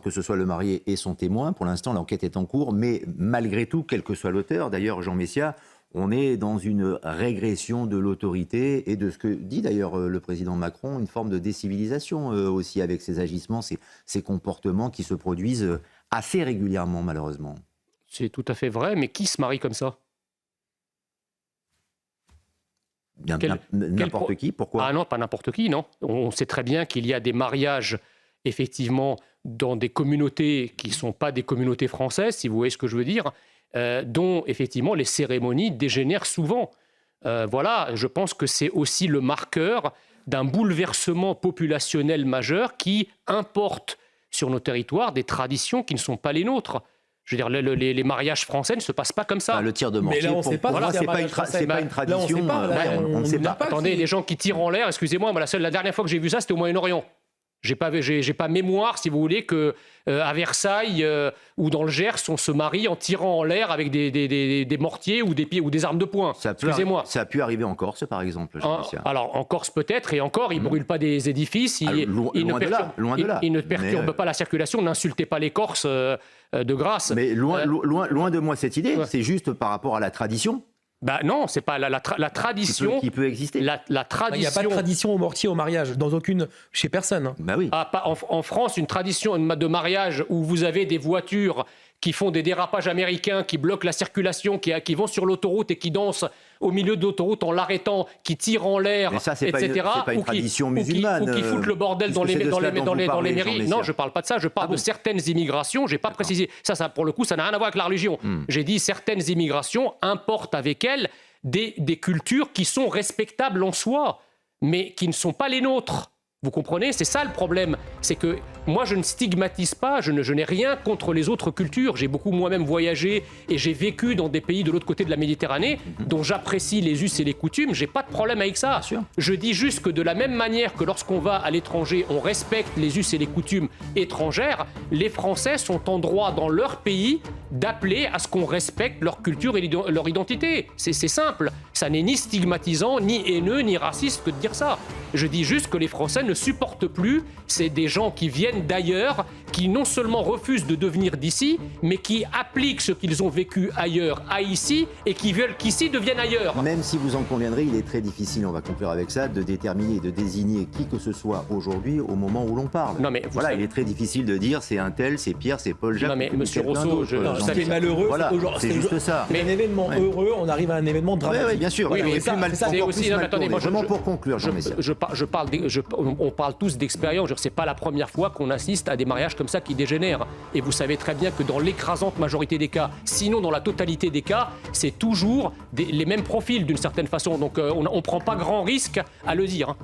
que ce soit le marié et son témoin. Pour l'instant, l'enquête est en cours, mais malgré tout, quel que soit l'auteur, d'ailleurs, Jean Messia, on est dans une régression de l'autorité et de ce que dit d'ailleurs le président Macron, une forme de décivilisation aussi avec ces agissements, ces comportements qui se produisent assez régulièrement, malheureusement. C'est tout à fait vrai, mais qui se marie comme ça ? N'importe qui, pourquoi ? Ah non, pas n'importe qui, non. On sait très bien qu'il y a des mariages, effectivement, dans des communautés qui ne sont pas des communautés françaises, si vous voyez ce que je veux dire, dont, effectivement, les cérémonies dégénèrent souvent. Voilà, je pense que c'est aussi le marqueur d'un bouleversement populationnel majeur qui importe sur nos territoires des traditions qui ne sont pas les nôtres. Je veux dire, les mariages français ne se passent pas comme ça. Le tir de mortier, mais là, on sait pas, voilà, c'est pas une tradition. On ne sait pas. Attendez, les gens qui tirent en l'air, excusez-moi, la dernière fois que j'ai vu ça, c'était au Moyen-Orient. J'ai pas mémoire, si vous voulez, que à Versailles ou dans le Gers, on se marie en tirant en l'air avec des mortiers ou des armes de poing. Excusez-moi. Ça a pu arriver en Corse, par exemple. Alors, en Corse peut-être, et encore, ils ne brûlent pas des édifices. Ils ne perturbent pas la circulation. N'insultez pas les Corses de grâce. Mais loin de moi cette idée. Ouais. C'est juste par rapport à la tradition. Bah non, c'est pas la tradition qui peut exister. La tradition. Il n'y a pas de tradition au mortier au mariage, chez personne. Bah oui. En France, une tradition de mariage où vous avez des voitures qui font des dérapages américains, qui bloquent la circulation, qui vont sur l'autoroute et qui dansent au milieu de l'autoroute en l'arrêtant, qui tirent en l'air, etc. C'est pas une tradition musulmane. Ou qui foutent le bordel dans les mairies. Non, je ne parle pas de ça, je parle de certaines immigrations. Je n'ai pas précisé. Ça, pour le coup, ça n'a rien à voir avec la religion. J'ai dit certaines immigrations importent avec elles des cultures qui sont respectables en soi, mais qui ne sont pas les nôtres. Vous comprenez ? C'est ça le problème. C'est que moi, je ne stigmatise pas, je n'ai rien contre les autres cultures. J'ai beaucoup moi-même voyagé et j'ai vécu dans des pays de l'autre côté de la Méditerranée dont j'apprécie les us et les coutumes. Je n'ai pas de problème avec ça. Je dis juste que de la même manière que lorsqu'on va à l'étranger, on respecte les us et les coutumes étrangères, les Français sont en droit dans leur pays d'appeler à ce qu'on respecte leur culture et leur identité. C'est simple. Ça n'est ni stigmatisant, ni haineux, ni raciste que de dire ça. Je dis juste que les Français ne supportent plus, c'est des gens qui viennent d'ailleurs, qui non seulement refusent de devenir d'ici, mais qui appliquent ce qu'ils ont vécu ailleurs à ici et qui veulent qu'ici devienne ailleurs. Même si vous en conviendrez, il est très difficile, on va conclure avec ça, de déterminer et de désigner qui que ce soit aujourd'hui au moment où l'on parle. Non, mais voilà, il est très difficile de dire c'est un tel, c'est Pierre, c'est Paul Jacques. Non mais monsieur Rousseau, c'est malheureux. Voilà, c'est juste ça. Mais un événement heureux, on arrive à un événement dramatique. Oui, bien sûr. Oui, mais c'est aussi. Attendez, moi, vraiment pour conclure, Jean Messia. On parle tous d'expérience. C'est pas la première fois qu'on assiste à des mariages comme ça qui dégénèrent. Et vous savez très bien que dans l'écrasante majorité des cas, sinon dans la totalité des cas, c'est toujours les mêmes profils d'une certaine façon. Donc on ne prend pas grand risque à le dire.